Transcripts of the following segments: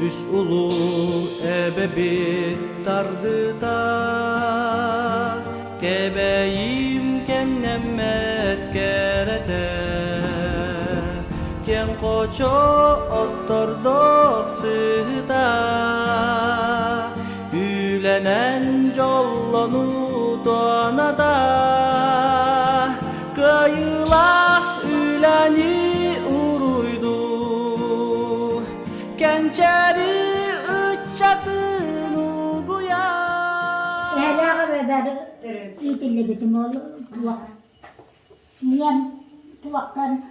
Üs ulu ebebi tardıda Gebeyim kennemmet kerete Ken koço ottordok sıhda Ülenen jollonu donada Kayılah üleni uruydu Kençeri ıççatın uguya Eğer beberi iyi dilli bizim oğlu tuvak. Niyem tuvaktan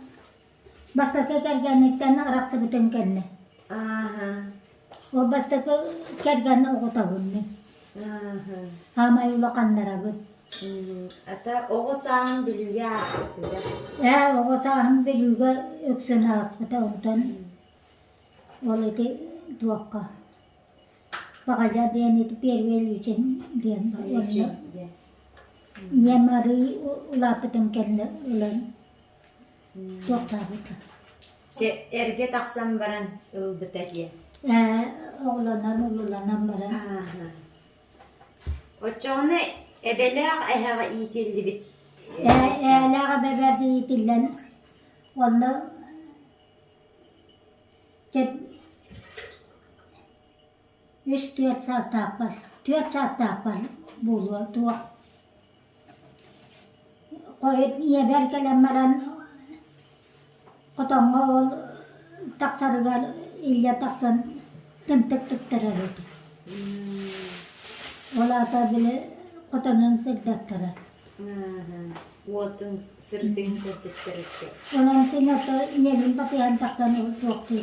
bastaki kergenlikten araksı bütün kendine. O bastaki kergenle okutavunni. Hama yulakanlara bu. Ata oğusan bilüge asıktı. O saham belüge öksün haspıta ondan. Olaydı tuvakka. Bakaca diyen eti perveli için diyen bak. Niyem arı ulapıtım kendine ulan. Tuvakka bıta. Erge taksam baran ılbıtaki. Oğlanan ululanan bana. Oçağını ebeleğ ehağa itildi bit. Eğer beberdi yitillen. Onda üç tüyet saat tapar. Tüyet saat tapar. Buluyor tuğa. Koyut niye belkelenmeden kotonga ol taksarıgar illa taksan tımtık tıktırar edi. Ola da bile kotonun sırdattırar. Otun sırtını tırtıktırıktı. Olan senata nyemin patihan taksan ol soktu.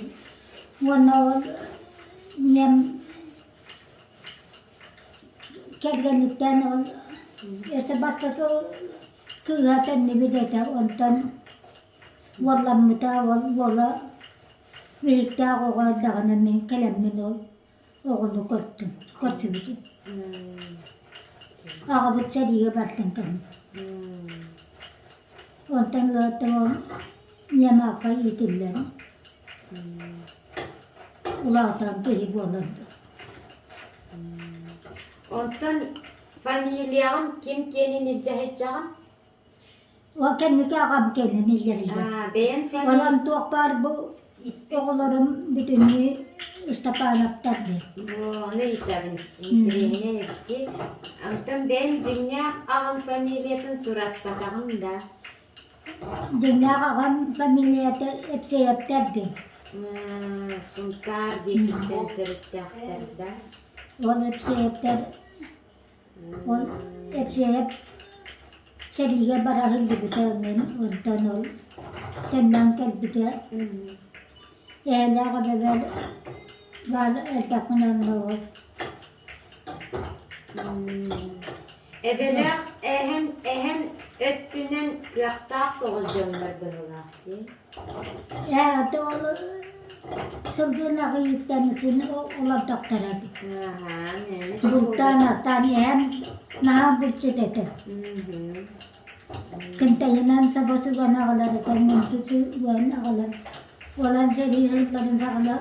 Wana ol nem kergenlikten ol sebastatu kıyatan nibideta ondan wallamıta wala vihikta koğa dağına min kelemmin ol oğunu korttun kortsubitin ağabıt seriye barsın kan ondan lağıtım yemaka itillen ulağıtan kehip olandı. Ondan familiyağın kim kendini cahedeceğin? O kendi ağam kendini izleyecek. Beğen familya. Olan tuğbar bu oğullarım bütünü istapanaktadı. Bu ne hitabın? Ne yaptı? Ondan ben cimnya ağam familiyatın suraspatağım da. Dünya ağam familyata hepsi yaptırdı. Sunkar dikitten tırıktaktırda. O hepsi yaptırdı. O hepsi yap. Seriye barahil gibi tağının ondan ol. Tenden kalbide. Eğer beber var ertakınan ol. Ebeleğ ehen öttünen kıyaktağ soğuzcanlar bırılaktı. Doğru sıldığına kıyıktanısını olan doktoradı. Bultan hastane hem naha bulcu dedi. Kentayinan sabası bana ağlar, kanıntısı bana ağlar. Olan seri hırtların sağlar,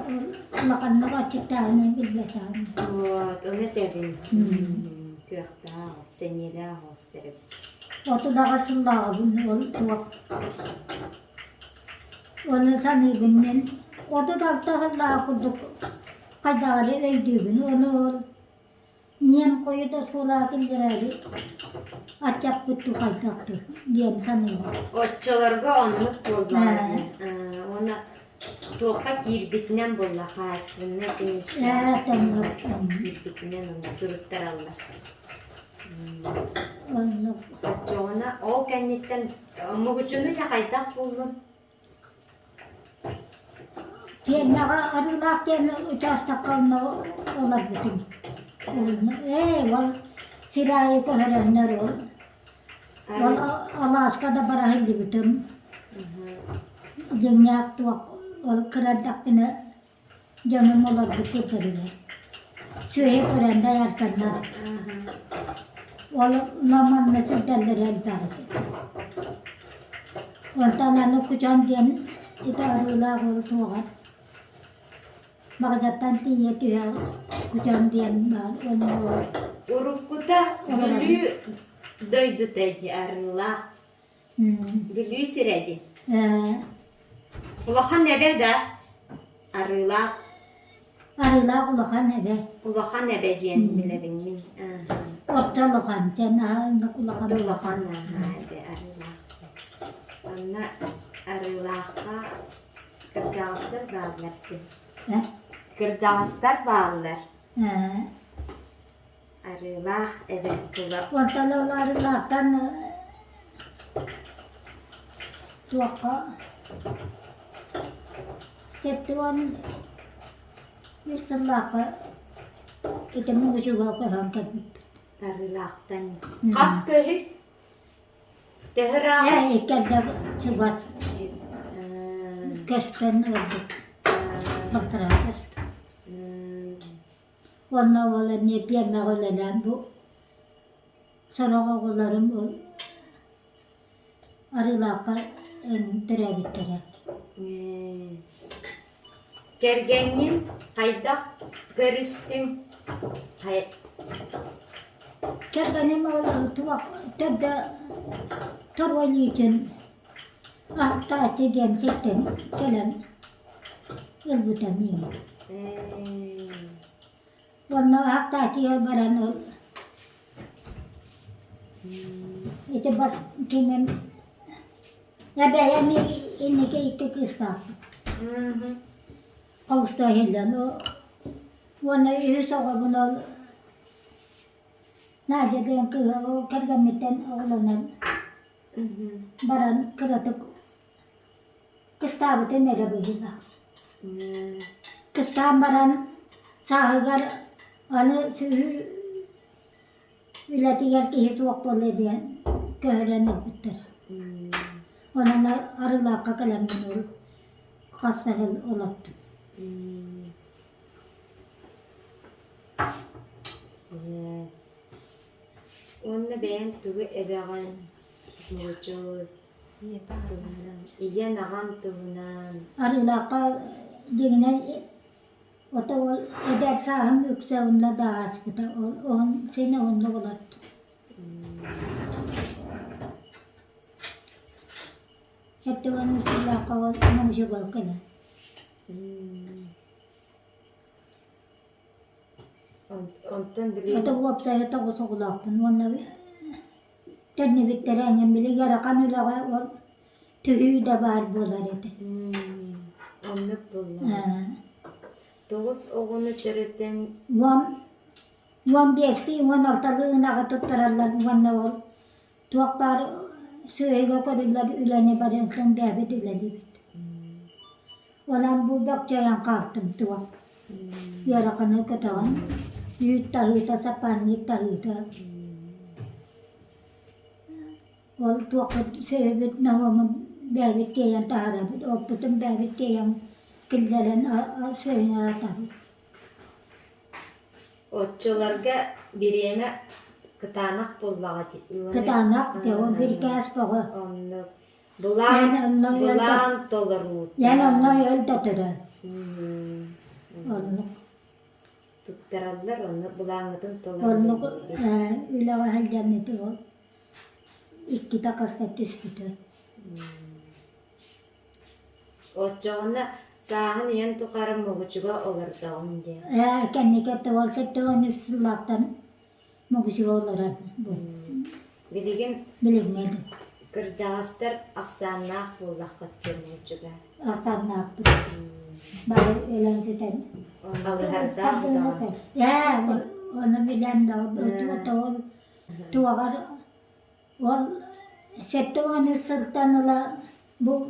lakanlık açıktağını bilmeten. Onu dedim. Kıyaktağ, senyeler hosterip. Otu da kasıllağı bunu tuğak. Onu sanıbından, otu da tahıllağı kurduk. Kadarı öydüğün, onu niyem koyu da sulağı kildirari. Açak bütü kaydaktı, diyen sanıbı. Otçalarga onluk bollar. Ona toqa kirbitinen bolla hasrına demiş. Tamam. Kirbitinen onu suruttar allar. Onu Otçağına o kenditten mugucunu ya kaydak buldun. yerine arılar yerine uçasta kalma olar bütün. Val sirayı koherenler ol. Val Alaska'da barahil bütün. Dünya tuak ol kıradakını canım olar bütün periler. Suhe korenda yarkanlar. Val naman nesuddaller elbette. Val tananu kucan diyen ita arılar ol tuak. Mağazattan diye tüya kucağım diyen var. Onu Urukkuta gülü doydu teci arıla. Gülü siredi. Ulahan nebe de arıla. Arıla kulakan ebe. Ulahan nebe ciyen bile bilmin. Orta lokan. Sen ağında kulakan. Ulahan nebe arıla. Ona arılaha kırcağızlar bağlardı. Kırcağızlar bağlar. Arılah evet kulak. Ortalığı arılaktan tuaka setuan misalaka itu mungkin juga kehangkat. Arılahtan. Kas köyü. Tehra. Ya ikan dah coba kesten oldu. Bakterakas. Ona wala niya piyan na ko lalan bu. Sarang ako laran bu. Arilaka en terabit tera. Gergenin kaydak görüştüm. Hay. Kergani mawala tuwak tada tarwali için. Ah ta tidian sitten jalan. Ilbutan ini. Warna hakta tiya baranol. Itu bas kimen. Ya baya ni ini ke ikikista. Kausta helan o. Warna ihusa ko bunol. Na jadi yang ke o kerja miten olonan. Baran keratuk. Kista bete mera behiga. Kista baran sahagar Ana suhu vilatigar ki hiç vakti diye köhrenek bitter. Ona arıla kakalan ol kasahel olattı. Onu ben tuğu ebeğen mucu iya nağam tuğunan. Arıla ka dingine Otawal eder saham yükse onunla daha az kita. On seni onunla olattı. Hatta onun üstüne kaval namışı kalkala. Ondan bile. Ata bu apsaya ta kosa kulakpın. Onunla tenni bitterengen bile yarakan ulağa ol. Tühüyü de var bolar eti. Onluk bolar. Toğuz oğunu çeretten. Wan biesti wan ortalığına katutturarlar wanna ol. Tuaklar söyle koydular ülene barın sen davet üledi. Walang bubak yang kaltım tuak. Yarakan katawan. Yut tahita sa panik tahita. Wal tuak söyle nawa davet yang taharap. O putum davet yang kildaran söyle tabi. Otçularga birine kıtanak bollağı dedi. Kıtanak diyor bir kez bağı. Onluk. Bulan dolarut. Yani onlar öyle tatırı. Onluk. Tuttarallar onu bulağıdın dolarut. Onluk öyle hal cenneti o. İki takasla tüskütü. Otçuğuna sahın yan tukarım muğucuğa olur da onu diye. Kendi kette olsa da onu sılaktan muğucu olarak bu. Bilgin Bilinmedi. kırcağızlar aksanlaq bollaq kaçır muğucuğa. Aksan ne yaptı? Bari öyle zaten. Alıharda da. Ya onu bilen de o tuğar ol sette onu sırtanıla bu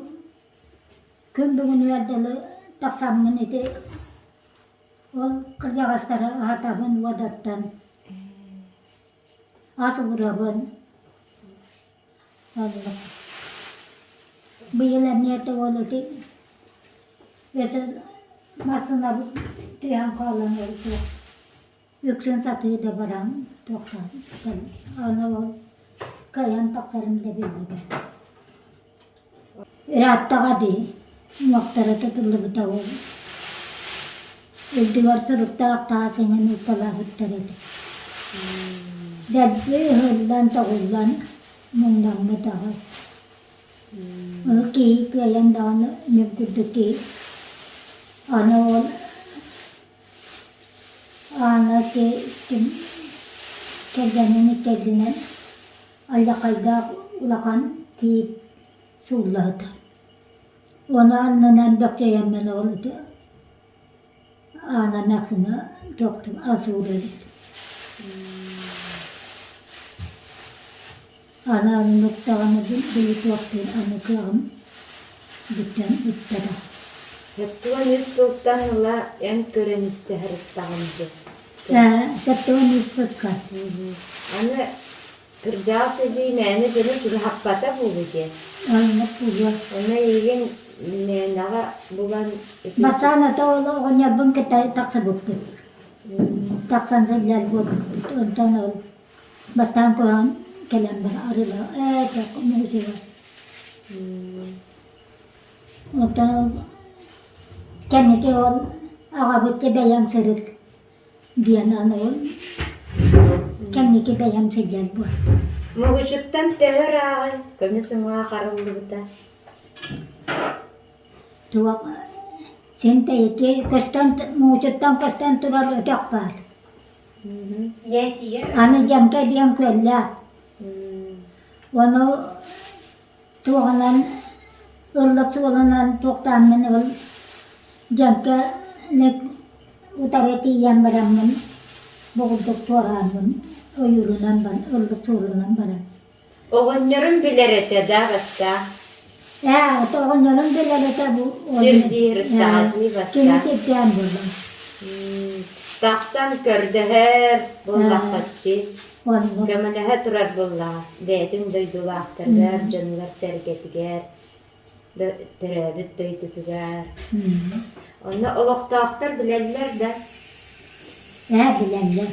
kümbüğün verdiği taksamın eti ol kırcağızlara hatabın vadattan asıburabın Allah biyelemiyete oldu ve masına tiyan kalan oldu yüksün satıyı da baran toksan onu ol kayan taksarım da bilmedi rahatta kadi muaktara tutuldu bu tavu Öldüler sırıkta senin utalahıttır edi. Derdi hırdan tağızdan mundan mı tağız. O ki kayan dağını mevkudu ki ana ol ana ki kim kendini Allah kayda ulakan ki sulladı. Ona anlanan bakıyamen oldu. Ana naksına doktum asıldı. Ana noktağını büyük vakti ana kağım bitten. Heptuan sultanla en gören isteharit dağımdı. Septuan yüzsüzkan. Anne kırcası cimeni beni turu hakkata buluyor. Aynen bu. Ona ilgin naga bulan Basana da onu yapın ki taksa buktu. Taksan sen bu. Ondan ol. Bastan koyan kelam bana arıla. Çok müzik var. Ondan kendine ol. Ağabeyte beyan sırıt. Diyen ana ol. Kendine beyan sırıt bu. Muğuşuttan tehir ağı. Kömüsüne karıldı bita. Tuak sen teyke mucuttan kostan turar ödek var. Yetiye. Ana jamka diam kuella. Onu tuanan ıllık sualanan tuaktamen ol jamka ne utareti yan baramın boğulduk tuaranın oyurunan ban ıllık sualanan baram. Oğunların bilir ete da basta. Ya toğun yolun belirli tabu. Bir tacı basta. Kimi tepkiyen buldum. Baksan gördü her bullakatçı. Onu. Gömene heturar bullak. Dedim duydulatırlar, canlar sergetiger. Terödüt duydutugar. Onu oluqtağıtır bilenler de. Ya bilenler.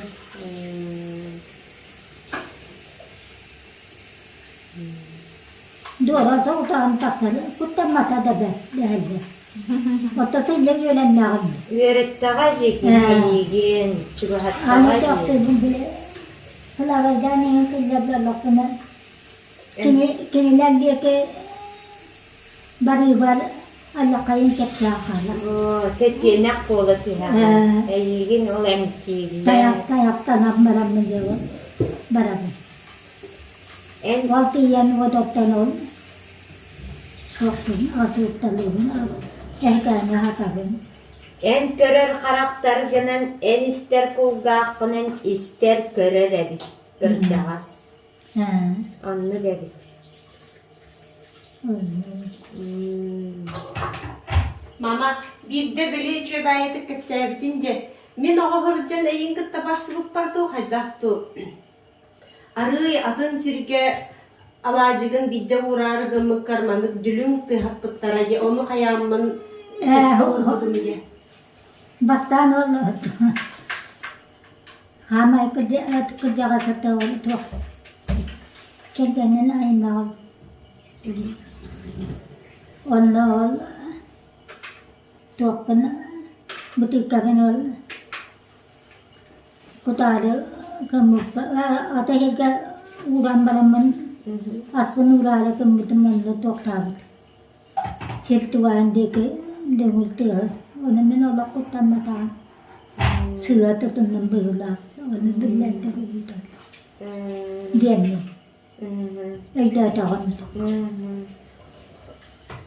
Doğru utağın taksalı. Kuttan mata da belli. Otosuyla yölenleğim. Üyerettağa jekin, yegin, çubuhattağa Anı yegin. taktırdım bile. Kılavazdan en kızlarla lokuna. Kiniler diye ki bari var Allah kayın ketlakarlar. Tetiyenek kolu tiha. Yegin ol emtiyle. Tayaktan abmaramın diyor. Beraber. En Waktu yang wadoktan ol. Dokun asuttalığın. Ehkâne hakabın. En görür karaktergenen en ister kulgağının ister görür ebit. Göreceğiz. Onu dedik. Mama bir de böyle çöbayeti kepse bitince men oğa hırcan eyin kıtta barsı bu pardu haydahtu. Arı atın sirge alacıgın bir de uğrarı gımık karmanık dülün tıhappıttara onu hayamın vurgudum diye. Bastan ol. Hamay kerja satu ol. Kerjanya ayam. Ono ol. Tuakkan butik kami ol. Kutar kamu atahirga uram baraman aspun urara kamu teman lo tuak tahu. Sirtuan deke demulti onu menolak kutan mata. Sửa tutunam bela onu bilen terus. Diam ni. Ada tahun.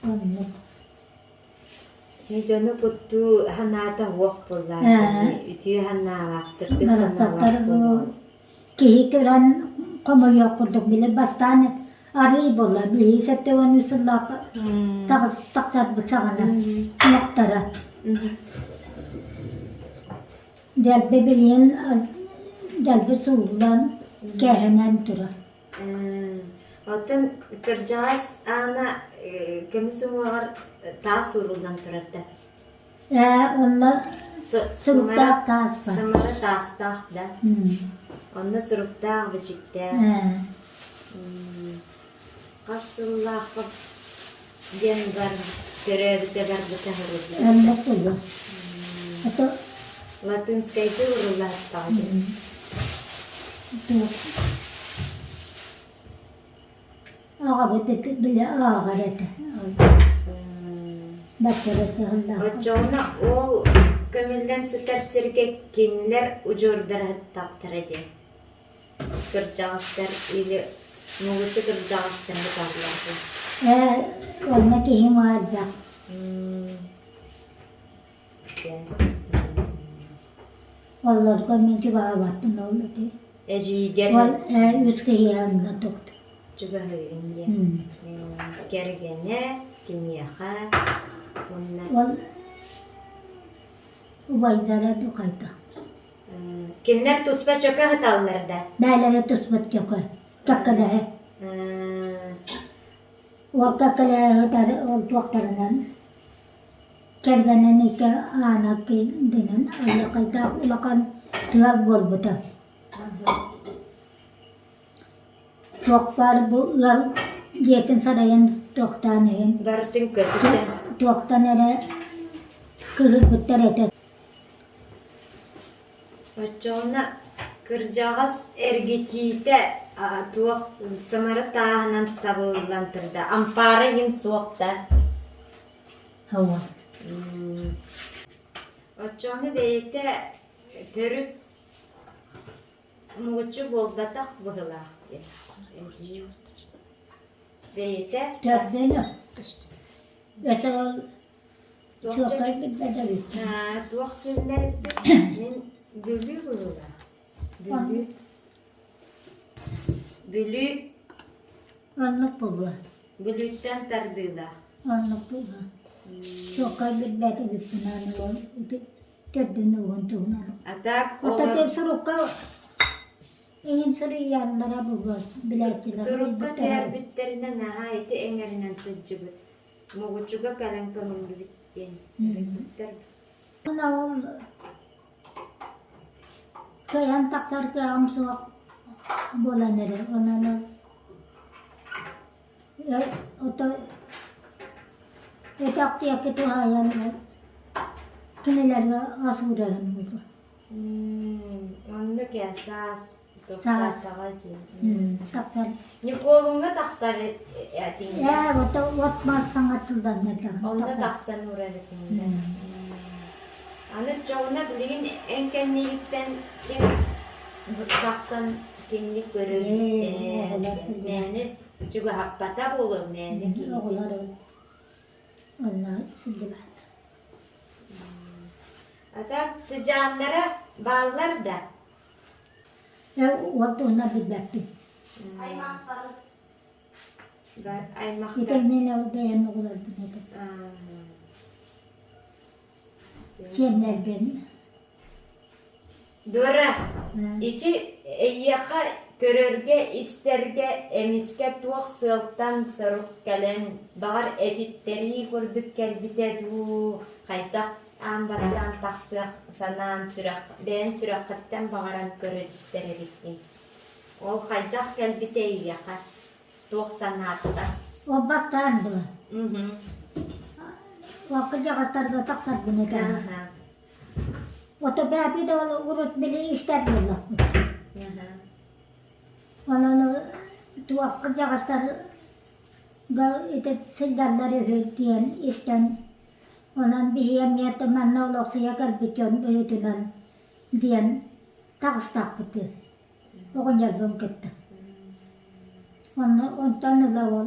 Onu. Hijau putu hanata wak pola. Itu hanawak serta Narasatar hanawak. kehidupan kamu yang untuk bila bastan ari bola bihi setewan usulak tak bersama naktara. Del bebelian del besulan kehenan tura. Oten kerjas ana kami semua tas urusan terada. Onlar surupta tas pa. Semua tas tak dah. Onu surupta becikta. Kasılla kap diyen var teröde var betahurdu. Allah tuh. Atau Латынскайты урулаттады. Ağa bile ağa garete. Bakırısı hılda. Очоуна ол көмүллен сытар сирге кинилер ужурдары таптара де. Кыржағыстар или мугучу кыржағыстарды барларды. Ona kihim vardı. Onlar kominti bağa battı ne oldu? Эжигер Yüz kıyamda toktu. чугахыгынде. Кергене, кинияха, онна. Ol ubayzara tukayta. Кинилер туспа чока хыталларда. Bәлere tusbat yok. Kakkada he. O kakkada hıtar ol tuaktarından. Kergenen iki anak denen alakayta ulakan tıgal bol buta. Tuakpar bu gal yetin sarayan tuaktan hen. Гартын көтүтен. Tuaktan ere kıhır bitler etet. Очоуна кыржағас эргетиите туох сымыры тағынан сабыллантырда. Ампары ин суокта. Hava. Очоуна бейте төрүп муучу болдатак быгылаак. Бейте Dörtleri. Öte ol tuakay bitler de bitti. туох сүллерди мен бүлүү быгыла. Бүлүү Anlık bu bu. бүлүүттен тардыла. Anlık bu bu. Tuakay bitler de bitti. Nani ol. Terdini uğuntuğuna. Атак Ota te surukka en suru yanlara bu bu. Biletçiler. сурукка тербиттерине нахайты эңеринен сыджыбы. Могучуга каленка мыңды биттен. Ona ol kayan taksar ke amsuak bolanere. Ona ol ota etakti yakitu hayan kinilerge asurarım bu. Онны кесас Саас. тоқтасагачы. Taksar. Николунга таксар ятин. Ota otmaz sanatıldan nereden. Онда таксан ураретин. Аны чоуна билген энкенниликтен ким таксан кинлик көрөбүз. Мени чуга хаппата болуп мени ки. Oğulları onlar sildiler. Ата sıcağınlara bağlar da. Ot ona bir bekti. Aymakta. Yeterliğine ol beğenme oğullar bu nedir? Senler ben. Dora. İki yaka görürge isterge emiske tuğ sığıltan sarık gelen bağır editleri gördük gelbite du kaytak ambasyan taksık sanan sürak ben sürakattan bağıran görür istere bittin. O kaytak gelbite yaka tuğ sanatta. O baktandı. Mhm. O kıca kastarda taksar bu nedir? Aha. O da bebi de urut bile ister yolla. Aha. Onu tuğ kıca kastar da ete sildarları hüydiyen isten onun bir yemiyette manna oloksuya kalbityon büyütünen diyen taks takpıtı. Oğun yalbım gitti. Ondan da ol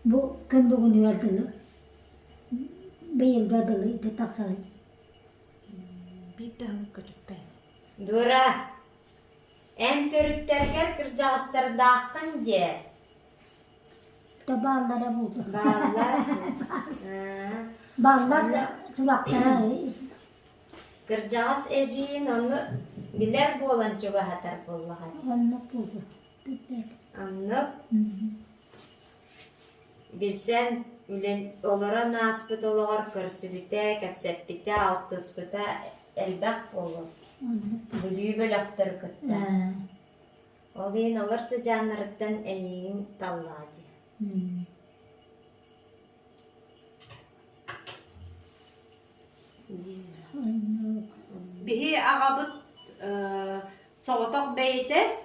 bu gün bugün verdiler. Bir yıl gadılıydı taksar. Dora. Em törütterger kırcağızları dağıkın diye. Bağlara buldu. Bağlar. Bağlar da suraklara Kırcağız eciğin onu biler bu olan çoğu hatar bollaha. onu buldu. Bitti. Anlıp bilsen ülen olara naspıt olar kırsıbite, kapsepite, altıspıta elbak olur. Bülüyü böyle aktır kıtta. Olayın olursa canlarıktan eyin talladı. bihi ağabıt soğutok beyte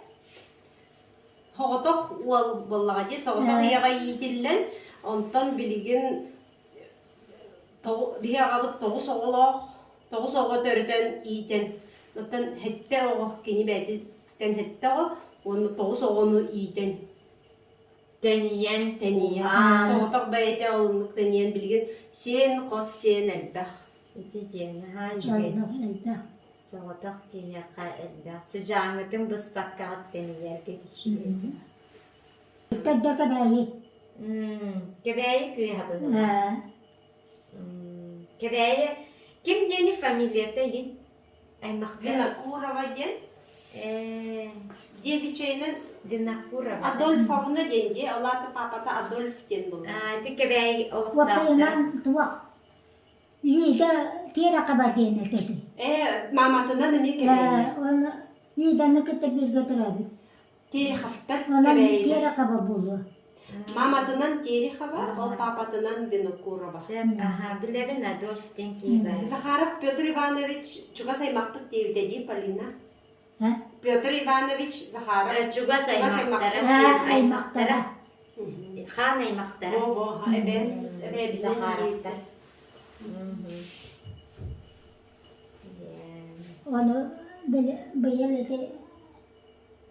hoğutok ol bollağa diye soğutok yağa yitillen ondan biligin bihi ağabıt toğuz oğu törden iyiten ondan hette oğu kini beyten hette oğu onu toğuz oğunu iyiten Deniyen. teniye soğutok beyte olunluk teniyen biligin sen kos sen elbah İteceğini ha Çayda cüget. elde. Soğutak kiye elde. Sıcağınıtın bız bakkaat deniyer geçiyor. Tadda kadayı. Kebeği küye habını. Ha. Kebeği kim yeni familyata yin? Ay makta. Vinakurova den diye bir şeyle Dinakura. Adolfovna dendi. Allah da papata Adolf den bunu. Ti kebeği olukta. Wakaylan tuwak. Yida tira kabadiyene dedi. Mamatına ne mi kebeği? Ona yida nakita bir götürabi. Tiri haftat Ona kebeği. tira kababulu. Mamatından tiri hava, o papatından Vinakurova. Sen aha bilerin Adolf denki var. Zakharov Pyotr Ivanovich çuga saymaktık diye dedi Palina. Ha? Pyotr Ivanovich Zakharov. Çuga saymaktara. Ha, ay maktara. Khan ay maktara. Bo ha ebe Zakharov'tar. Onu bayalete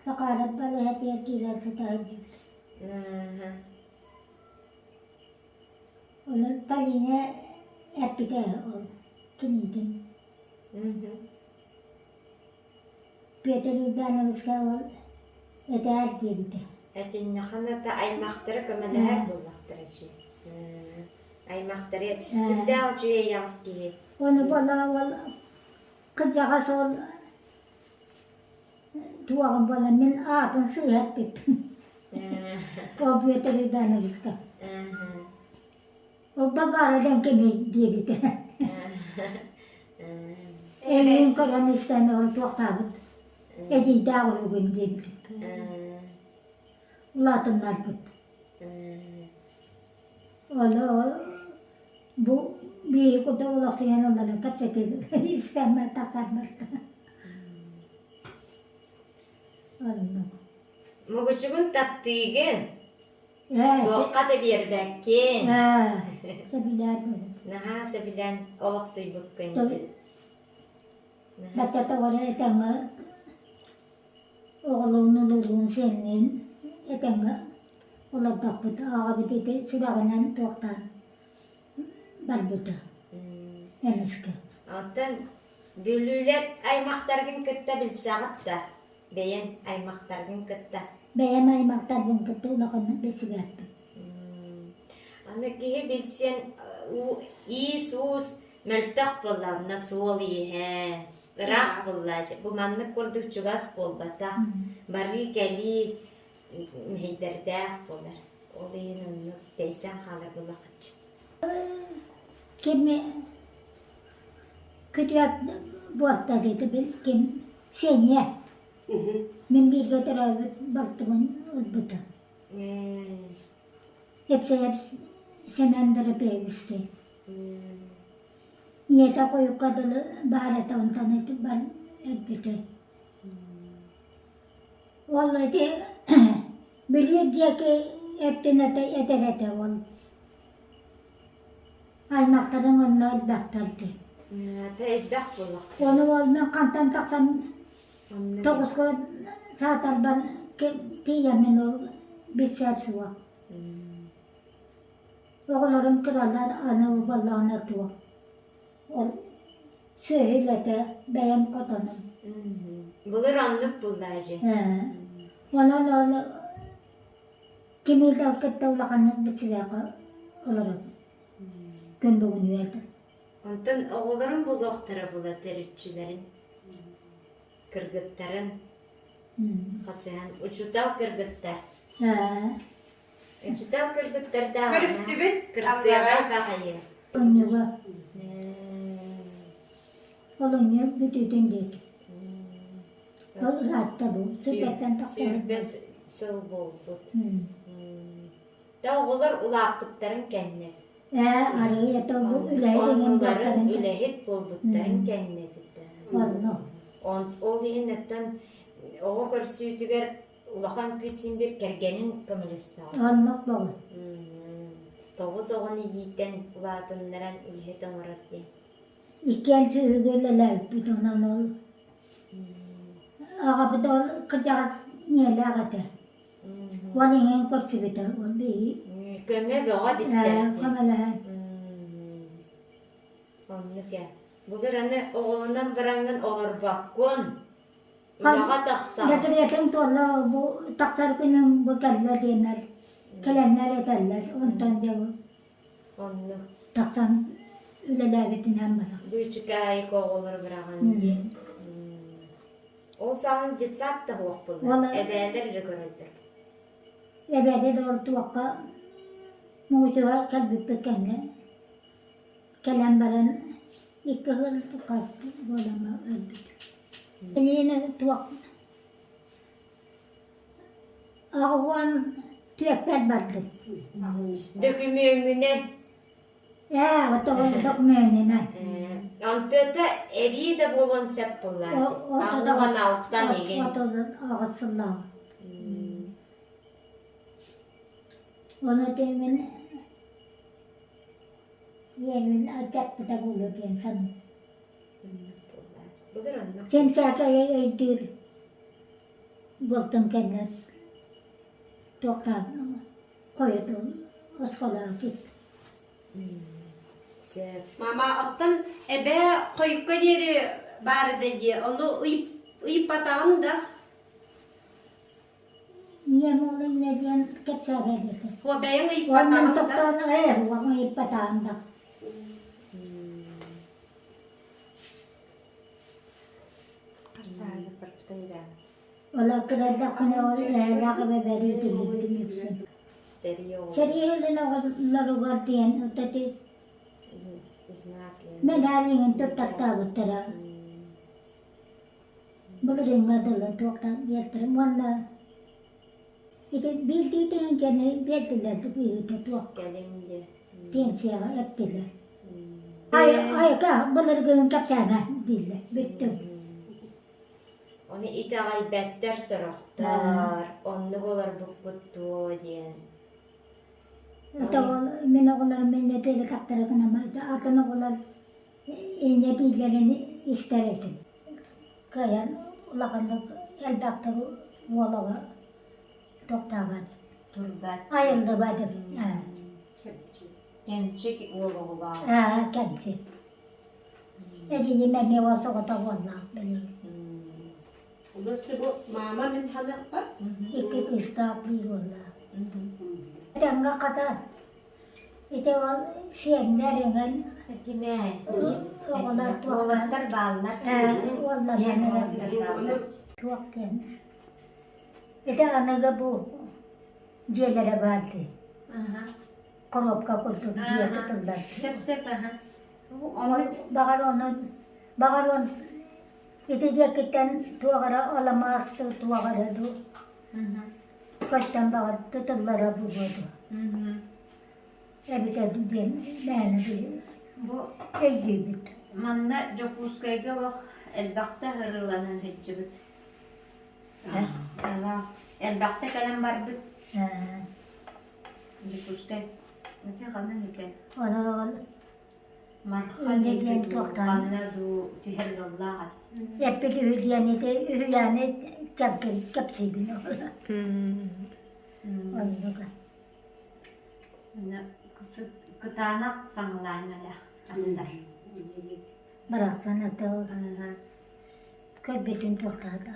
sakarat balahati akila sataydı. Onu paline epide ol. Kinidin. Peter Ivanovska ol. Eder diye bir de. Etin nakana da ay maktara kama da her bullaktırıcı. Ay maktara. Sizde uçuya yaz ki. Onu bana ol. Kıcağa sol. Tuğan bana min atın sıhhat bip. O Peter Ivanovska. O babaradan kemi diye bir de. Evin kolonistan ol tuğtabıt. Eci dağı uygun diye bir de. Ulatınlar bit. Onu bu bir kutu ulaşıyan onların kapseti istemez takarmazdı. Onu. Muguçugun tattığın. Evet. Doğukata bir bekkin. Ha. Sebiler böyle. Naha sebilen olak sıybıkkın. Tabii. Baca tawara etanga oğlunun oğlunun senin etanga olak takpıt ağa bitete sürağınan tuğtan barbuta eniske. Ondan bülüler ay maktargın kıtta bilsağıt da. Beyen ay maktargın kıtta. Beyemay maktar bun kıttı ulakanın besi verdi. Ana kihi bilsen iyi sus meltak bullar nasıl oluyor he. Irak bullar. Bu manlık kurduk çugas bol bata. Bari geli mehderde bullar. Olayın onu deysen halar bullar kıç. Kimi kötü yaptı bu hafta dedi bil kim senye. Ben bir götüre baktım olbuta. Hepsi semendere peyviste. Niyete koyup kadılı baharata ondan etti ben elbette. Vallahi de biliyor diye ki ettiğine de ederete ol. Aymakların onunla elbaktardı. Teyzdah bullar. Onu olmayan kantan taksam Toğuzga saatar ben tiyemin ol bitser suva. Oğullarım krallar ana babalağına tuva. O söylete beyim kotanım. Bulur anlık bullacı. Ona kimi de kıtta ulakanlık bitsivaka olarak. Gün bugün verdi. Ondan oğulların buzoktara bular terütçülerin. Kırgıtların. Kasayan uçutal kırgıtlar. Uçutal kırgıtlar da. Kırıstübün Kırsıyalar bakayım. Onluğa. Olunca bütüdün dedi. Hatta bu. Süpetten takıyor. Sürpes sıl buldu. Da oğullar ulaklıkların kendine. Araya da bu üleyden Onların baktarın. ülehit buldukların kendine. Vallahi. Ол иһиннэттэн оҕо көрсүүтүгэр улахан писсин бир кэргэнин көмөлөстөө. Vallahi baba. Тоҕус оҕону ииттэн улаатыннаран үлһэ тоҥорот дии. İkinci hügürler bir donan ol. Ağa bir de kırcağız niyeli ağadı. Valingen korçu bir de ol bir. Көмө бөҕө биттэрди. Kamala. Оннуке. Бугар аны оҕолунан баранган олорбаккун. Улаға тахсан. Yatır yatın tolla bu taksar günün bu kelle diyenler. Kelenler ederler. Ondan bir bu Онну. taksan üleler bitinden bana. Büyüçükay koğulur bırağın diye. Ол саҕын десат да хуак булар. Вала. Эбээдер iri көрөлдөр. Ebebe de ol tuakka muğucuğa kalbi pekenle. Kelen baran iki hıl tukastı. Bolama öldü. Elini tuak. Ağvan tüyekler vardı. Dökümüğüne. Ya, o da o dokumenine. Antıta evi de bolon sep bullar. O da Ağuvan alttan egen. O da ağasılla. Onu demin yemin acap da bulu diyen sanırım. Budur onnu. Sen çakaya öldür. Buldum kendine. Doktor koydu. Oskola git. Sep. Mama attan ebe koyukka yeri bari dedi. Onu uyup batağın da. Niye oğlum ne diyen kepse verdi. O beyin uyup Ondan batağın da. doktorun huwa ipatanda. Kaçtaydı pırpıtaydı. Ola kırada kune ol laqabe beri dilibdim yüksün. Seriyo. Şeriyeyle laru gardiyen otati İznakli. medalin tutakta butara. Bugün madalla doktor yatırım valla. İşte bildiğin gene verdiler bir tutuk. Gelindi. Pensiya yaptılar. Ay ka bulur kapsana dille. Bitti. Onu itağay better soroktar. Onu olar bukbuttu diyen. Atau menoğlar menne tebe taktara kana ma atana olar ene dillerini ister ettim. Kayan ulakanlık elbette bu valağa doktor vardı. Turbat. Ayıldı vardı. Gemçik oğlu var. Ha kendisi. Edi yemek ne varsa o da valla benim. Ondan sonra bu mama min tanık var. İki kıstak bir valla. Tengah kata. Itu siendarengan Kime? oğlan tuakkan. Oğlanlar bağlar. Valla Siendarengan. tuakkan. Itu anaga bu jelere vardı. Korupka kurdu diye tutuldu. Sep aha. Bakar on itu dia kitten tuakara alamas tuakara tu. Kaçtan bakar tutullara bu bodu. Ebite ben bir Bu eğibit. manna jokuskayga bak elbaqta hırılanan hıccıbıt. Allah. Elbaqta kalan barbıt. Jokuskay. Mete kalan hike. Ona Marhan İnce diyen hike tuaktan. kanna du tüherdallaha. Epey hülyani kapsi bilo. Onu da. Kıtanak sanılaynalar. Çandar. Bıraksana da körbetün tohtada.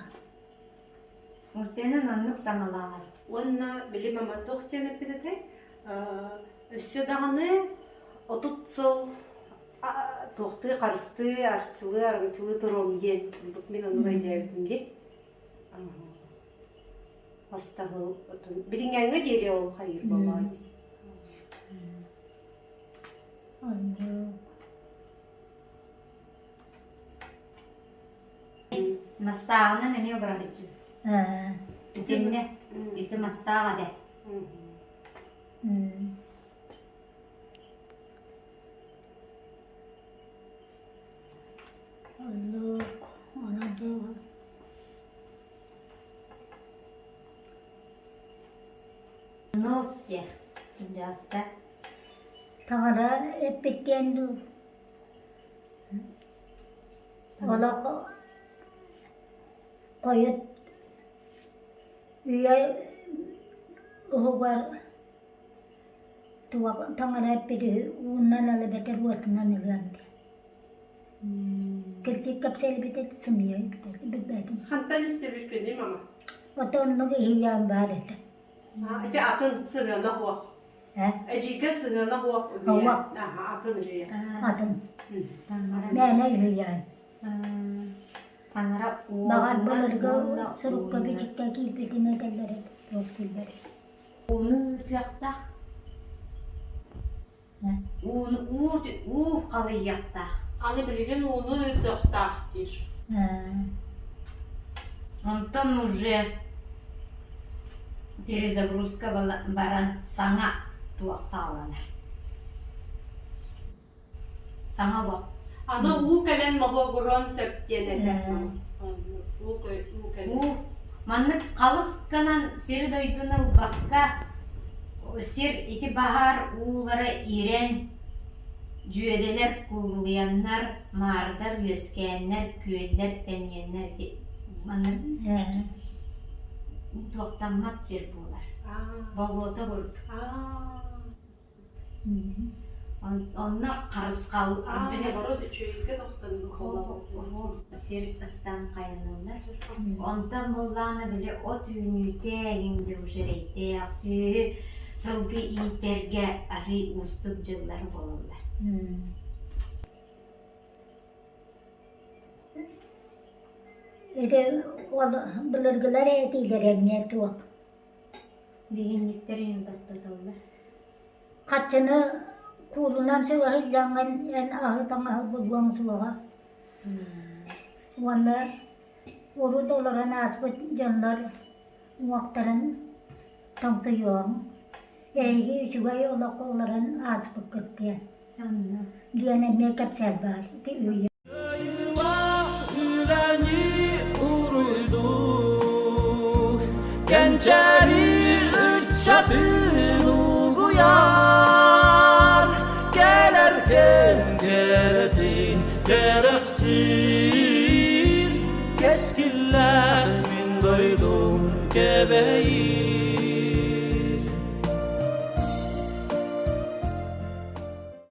O senin onluk sanılaylar. Onunla bilim mama tohçene pidete. Üstü dağını otutsal tohtu karıştı, arçılı, argıçılı durum yen. Buk min onu gaydayabitim ye. Hastahı otun. Bilingenge deli ol hayır baba. Onu Mastağına ne mi bırakıcı? Dinle. İşte mastağa de. Allah Nuk ya. Jasta. Tağara hep bittiğinde ola koyut üye o var tuva tağara hep bitti undan alı beter vuasından ilgandi. Kelti kapsel bitti sumiya bitti bitmedim. Hantan istemiş benim ama. Oton nu hiyam barete. Ece atın sırrına huak. Ece sırrına huak. Huak. Atın öyle. Atın. Tangara. Mene hiyam. Tangara u. Bagat balırga surukka bitikte bitine tellere dostilleri. Unu yakta. U kalı yakta. Anne bilgen onu dörttahtir. Ondan уже перезагрузка баран саңа туақ сағаланар. Саңа лоқ. Ana u kalen mahoguron septiyenede. U kalen. У маннык қалыс канан сері дойдуна баққа сер ити бахар уылары ирен жүйеделер кулуяннар, мардар, өскәннер, көйлер, тәниеннер де маннык тоқтамат сер болар. Болота бұрды. Онна қарыс қал. Anne var o da çöyke doktorun kola. Сер ыстан қайынылар. Онтан болланы біле от үйнүйте әгімде ұшырейте сүйі сылғы иеттерге арый ұстып жыллары болылар. Ede bilirgiler etiler emniyet tuak. Бегенліктер ұйымдақтатылар. Kaçını kulundan sıvı hıllangın en ahıtan ahı bulguan sıvığa. Valla oru doların asbet canlar vaktarın tamsı yoğun. Eği üçüge yola kolların asbet gitti. Diyene mekap selbar. Di üye. Eyvah üleni uruydu Gençeri üç çatın uyar Gelerken geldin gereksin Keskiller min doydum gebeyi